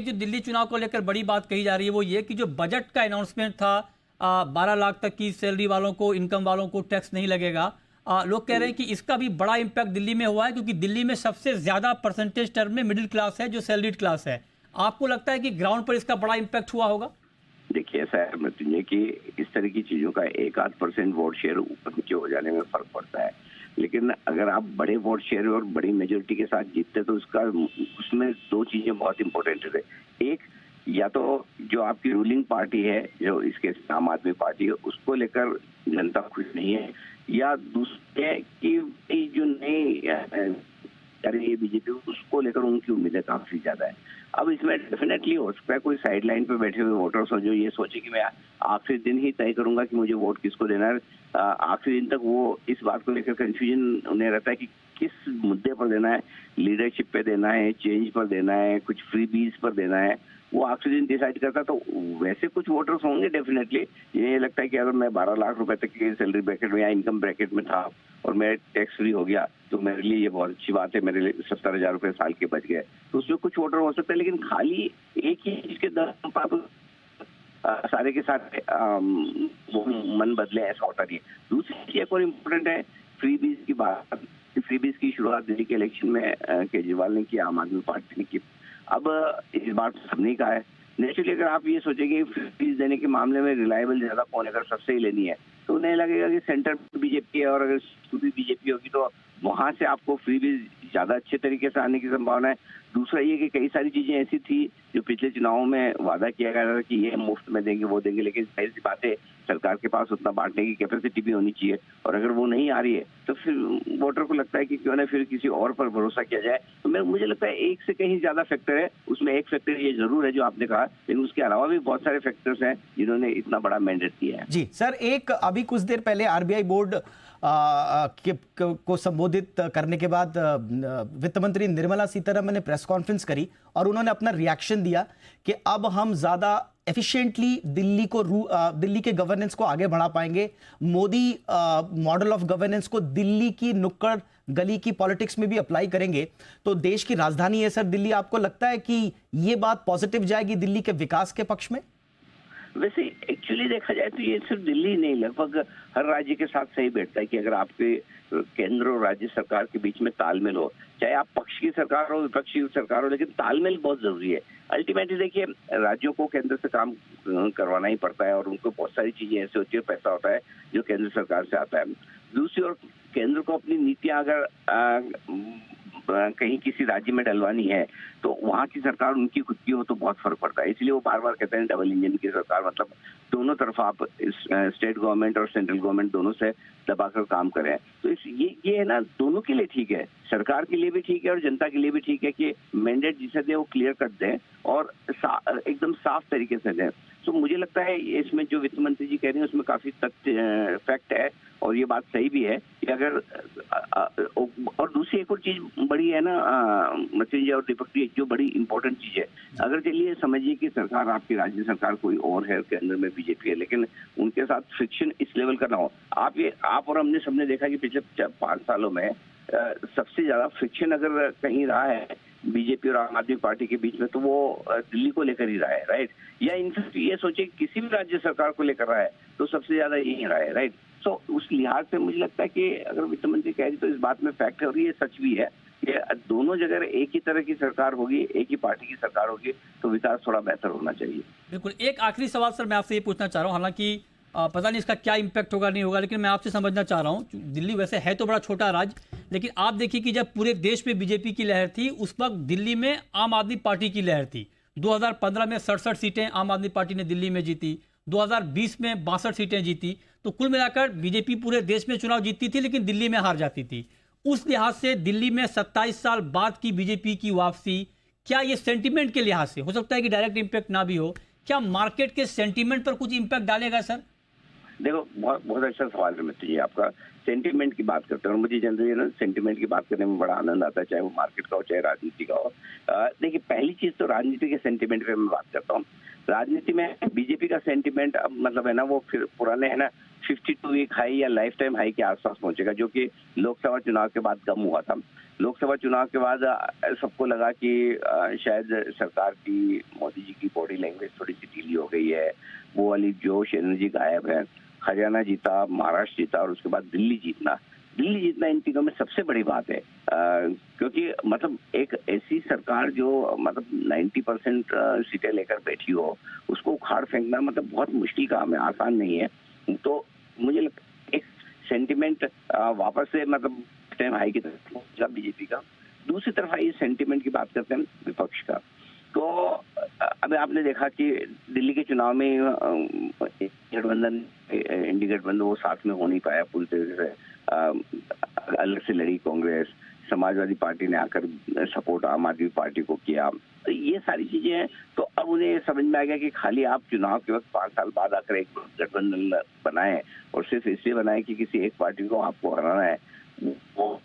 एक जो दिल्ली चुनाव को लेकर बड़ी बात कही जा रही है वो ये कि जो बजट का अनाउंसमेंट था 12 लाख तक की सैलरी वालों को, इनकम वालों को टैक्स नहीं लगेगा। लोग कह रहे हैं कि इसका भी बड़ा इम्पैक्ट दिल्ली में हुआ है क्योंकि दिल्ली में सबसे ज्यादा परसेंटेज टर्म में मिडिल क्लास है जो सैलरीड क्लास है। आपको लगता है कि ग्राउंड पर इसका बड़ा इम्पैक्ट हुआ होगा? देखिए, ऐसा है मृत्युंजय कि इस तरह की चीजों का 1-8% वोट शेयर ऊपर नीचे हो जाने में फर्क पड़ता है, लेकिन अगर आप बड़े वोट शेयर और बड़ी मेजोरिटी के साथ जीतते तो उसमें दो चीजें बहुत इंपॉर्टेंट है। एक, या तो जो आपकी रूलिंग पार्टी है, जो इसके आम आदमी पार्टी है, उसको लेकर जनता खुश नहीं है, या दूसरे है कि जो नई ये बीजेपी, उसको लेकर उनकी उम्मीदें काफी ज्यादा है। अब इसमें डेफिनेटली हो सकता है कोई साइड लाइन पे बैठे हुए वोटर्स हो जो ये सोचे कि मैं आखिरी दिन ही तय करूंगा कि मुझे वोट किसको देना है। आखिरी दिन तक वो इस बात को लेकर कंफ्यूजन उन्हें रहता है कि किस मुद्दे पर देना है, लीडरशिप पे देना है, चेंज पर देना है, कुछ फ्री बीज पर देना है, वो आखिरी दिन डिसाइड करता। तो वैसे कुछ वोटर्स होंगे डेफिनेटली, ये लगता है कि अगर मैं 12 लाख रुपए तक की सैलरी ब्रैकेट में या इनकम ब्रैकेट में था और मैं टैक्स फ्री हो गया तो मेरे लिए ये बहुत अच्छी बात है, मेरे लिए 70,000 रुपए साल के बच गए। तो उसमें कुछ वोटर हो सकते हैं, लेकिन खाली एक ही चीज के दम पर सारे के सारे वो मन बदले ऐसा होता नहीं है। दूसरी चीज एक और इम्पोर्टेंट है, फ्री बीज की बात। फ्री बीज की शुरुआत दिल्ली के इलेक्शन में केजरीवाल ने की, आम आदमी पार्टी ने की। अब इस बार तो सबने कहा है, नेचुरली अगर आप ये सोचेंगे फ्री बीज देने के मामले में रिलायबल ज्यादा कौन, अगर सबसे ही लेनी है तो उन्हें लगेगा कि सेंटर बीजेपी है और अगर पूरी बीजेपी होगी तो वहां से आपको फ्री बीज ज्यादा अच्छे तरीके से आने की संभावना है। दूसरा ये कि कई सारी चीजें ऐसी थी जो पिछले चुनावों में वादा किया गया था कि ये मुफ्त में देंगे, वो देंगे, लेकिन जाहिर सी बात है सरकार के पास उतना बांटने की कैपेसिटी भी होनी चाहिए, और अगर वो नहीं आ रही है तो फिर वोटर को लगता है कि क्यों ना फिर किसी और पर भरोसा किया जाए। तो मुझे लगता है एक से कहीं ज्यादा फैक्टर है, उसमें एक फैक्टर ये जरूर है जो आपने कहा, लेकिन उसके अलावा भी बहुत सारे फैक्टर्स हैं जिन्होंने इतना बड़ा मैंडेट दिया है। जी सर, एक अभी कुछ देर पहले आरबीआई बोर्ड को संबोधित करने के बाद वित्त मंत्री निर्मला सीतारमन ने प्रेस कॉन्फ्रेंस करी और उन्होंने अपना रिएक्शन दिया कि अब हम ज्यादा एफिशिएंटली दिल्ली के गवर्नेंस को आगे बढ़ा पाएंगे। मोदी मॉडल ऑफ गवर्नेंस को दिल्ली की नुक्कड़ गली की पॉलिटिक्स में भी अप्लाई करेंगे। तो देश की राजधानी है सर दिल्ली, आपको लगता है कि ये बात पॉजिटिव जाएगी दिल्ली के विकास के पक्ष में? वैसे एक्चुअली देखा जाए तो ये सिर्फ दिल्ली नहीं, लगभग हर राज्य के साथ सही बैठता है कि अगर आपके केंद्र और राज्य सरकार के बीच में तालमेल हो, चाहे आप पक्ष की सरकार हो, विपक्ष की सरकार हो, लेकिन तालमेल बहुत जरूरी है। अल्टीमेटली देखिए, राज्यों को केंद्र से काम करवाना ही पड़ता है और उनको बहुत सारी चीजें ऐसी होती है, पैसा होता है जो केंद्र सरकार से आता है। दूसरी ओर केंद्र को अपनी नीतियां अगर कहीं किसी राज्य में डलवानी है तो वहां की सरकार उनकी खुद की हो तो बहुत फर्क पड़ता है। इसलिए वो बार बार कहते हैं डबल इंजन की सरकार, मतलब दोनों तरफ आप स्टेट गवर्नमेंट और सेंट्रल गवर्नमेंट दोनों से दबाकर काम करें। तो ये है ना, दोनों के लिए ठीक है, सरकार के लिए भी ठीक है और जनता के लिए भी ठीक है कि मैंडेट जिसे दे वो क्लियर कर दें और एकदम साफ तरीके से दें। तो मुझे लगता है इसमें जो वित्त मंत्री जी कह रहे हैं उसमें काफी तथ्य फैक्ट है और ये बात सही भी है कि अगर और दूसरी एक और चीज बड़ी है ना मृत्युंजय और दीपक जी, जो बड़ी इंपॉर्टेंट चीज है, अगर चलिए समझिए कि सरकार आपकी राज्य सरकार कोई और है, केंद्र में बीजेपी है, लेकिन उनके साथ फ्रिक्शन इस लेवल का ना हो। आप और हमने सबने देखा कि पिछले 5 सालों में सबसे ज्यादा फ्रिक्शन अगर कहीं रहा है बीजेपी और आम आदमी पार्टी के बीच में तो वो दिल्ली को लेकर ही रहा है, राइट? या इनफैक्ट ये सोचे किसी भी राज्य सरकार को लेकर रहा है तो सबसे ज्यादा यही रहा है, राइट? तो उस लिहाज से मुझे लगता है कि अगर वित्त मंत्री कह रही तो इस बात में फैक्ट है और ये सच भी है कि दोनों जगह एक ही तरह की सरकार होगी, एक ही पार्टी की सरकार होगी तो विकास थोड़ा बेहतर होना चाहिए। बिल्कुल। एक आखिरी सवाल सर मैं आपसे ये पूछना चाह रहा हूँ, हालांकि पता नहीं इसका क्या इम्पैक्ट होगा नहीं होगा, लेकिन मैं आपसे समझना चाह रहा हूँ, दिल्ली वैसे है तो बड़ा छोटा राज्य, लेकिन आप देखिए कि जब पूरे देश में बीजेपी की लहर थी उस वक्त दिल्ली में आम आदमी पार्टी की लहर थी। 2015 में 67 सीटें आम आदमी पार्टी ने दिल्ली में जीती, 2020 में 62 सीटें जीती। तो कुल मिलाकर बीजेपी पूरे देश में चुनाव जीतती थी लेकिन दिल्ली में हार जाती थी। उस लिहाज से दिल्ली में 27 साल बाद की बीजेपी की वापसी, क्या ये सेंटीमेंट के लिहाज से हो सकता है कि डायरेक्ट इंपैक्ट ना भी हो, क्या मार्केट के सेंटीमेंट पर कुछ इंपैक्ट डालेगा सर? देखो, बहुत अच्छा सवाल है मित्र जी आपका सेंटिमेंट की बात करते हैं और मुझे जनरली ना सेंटिमेंट की बात करने में बड़ा आनंद आता है, चाहे वो मार्केट का हो चाहे राजनीति का हो। देखिए, पहली चीज तो राजनीति के सेंटिमेंट पे मैं बात करता हूँ। राजनीति में बीजेपी का सेंटिमेंट अब मतलब है ना, वो फिर पुराने है ना 52 वीक हाई या लाइफ टाइम हाई के आसपास पहुंचेगा, जो कि लोकसभा चुनाव के बाद कम हुआ था। लोकसभा चुनाव के बाद सबको लगा कि शायद सरकार की, मोदी जी की बॉडी लैंग्वेज थोड़ी सी ढीली हो गई है, वो वाली जोश एनर्जी गायब है। हरियाणा जीता, महाराष्ट्र जीता और उसके बाद दिल्ली जीतना इन तीनों में सबसे बड़ी बात है, क्योंकि मतलब एक ऐसी सरकार जो मतलब 90% सीटें लेकर बैठी हो, उसको उखाड़ फेंकना मतलब बहुत मुश्किल काम है, आसान नहीं है। तो मुझे लगता है एक सेंटिमेंट वापस से मतलब टाइम हाई की तरफ पहुंचेगा बीजेपी का। दूसरी तरफ आई सेंटिमेंट की बात करते हैं विपक्ष का, तो अभी आपने देखा कि दिल्ली के चुनाव में गठबंधन, इंडी गठबंधन वो साथ में हो नहीं पाया पूरी तरीके से, अलग से लड़ी कांग्रेस, समाजवादी पार्टी ने आकर सपोर्ट आम आदमी पार्टी को किया। तो ये सारी चीजें हैं, तो अब उन्हें समझ में आ गया कि खाली आप चुनाव के वक्त 5 साल बाद आकर एक गठबंधन बनाएं और सिर्फ इसलिए बनाएं कि किसी एक पार्टी को आपको हराना है, वो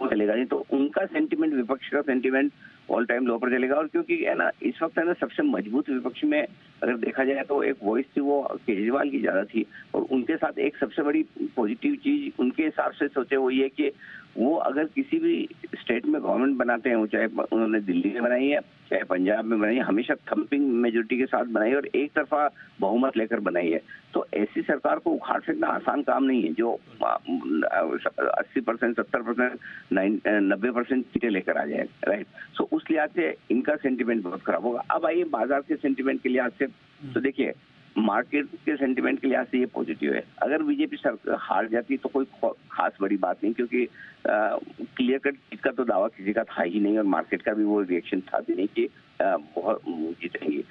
चलेगा नहीं। तो उनका सेंटिमेंट, विपक्ष का सेंटिमेंट ऑल टाइम लो पर चलेगा। और क्योंकि है ना इस वक्त है ना सबसे मजबूत विपक्ष में अगर देखा जाए तो एक वॉइस थी, वो केजरीवाल की ज्यादा थी। और उनके साथ एक सबसे बड़ी पॉजिटिव चीज उनके हिसाब से सोचे वो ये कि वो अगर किसी भी स्टेट में गवर्नमेंट बनाते हैं, चाहे उन्होंने दिल्ली में बनाई है चाहे पंजाब में बनाई है, हमेशा थम्पिंग मेजोरिटी के साथ बनाई है और एक तरफा बहुमत लेकर बनाई है। तो ऐसी सरकार को उखाड़ फेंकना आसान काम नहीं है, जो 80%, 70%, 90% सीटें लेकर आ जाए, राइट। सो उस लिहाज से इनका सेंटिमेंट बहुत खराब होगा। अब आइए बाजार के सेंटिमेंट के लिहाज से, तो देखिए मार्केट के सेंटिमेंट के लिहाज से ये पॉजिटिव है। अगर बीजेपी सरकार हार जाती तो कोई खास बड़ी बात नहीं, क्योंकि क्लियर कट जीत का तो दावा किसी का था ही नहीं और मार्केट का भी वो रिएक्शन था भी नहीं कि बहुत जीतेंगे।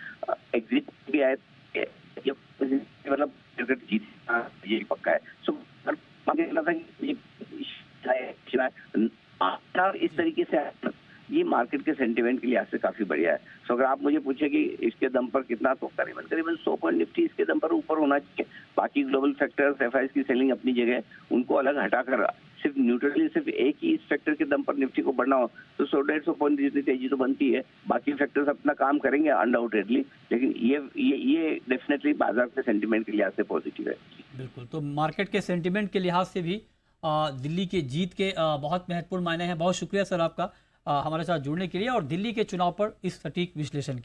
एग्जिट भी आए मतलब जीतना ये पक्का है। सो इस तरीके से ये मार्केट के सेंटिमेंट के लिहाज से काफी बढ़िया है। सो अगर आप मुझे पूछे कि इसके दम पर कितना, तो करीबन 100 पॉइंट निफ्टी इसके दम पर ऊपर होना चाहिए। बाकी ग्लोबल फैक्टर्स, एफआईएस की सेलिंग अपनी जगह, उनको अलग हटाकर सिर्फ न्यूट्रली सिर्फ एक ही इस फैक्टर के दम पर निफ्टी को बढ़ना हो तो 100-150 पॉइंट जितनी तेजी तो बनती है। बाकी फैक्टर्स अपना काम करेंगे अनडाउटेडली, लेकिन ये डेफिनेटली बाजार के सेंटिमेंट के लिहाज से पॉजिटिव है। बिल्कुल, तो मार्केट के सेंटिमेंट के लिहाज से भी दिल्ली के जीत के बहुत महत्वपूर्ण मायने हैं। बहुत शुक्रिया सर आपका हमारे साथ जुड़ने के लिए और दिल्ली के चुनाव पर इस सटीक विश्लेषण के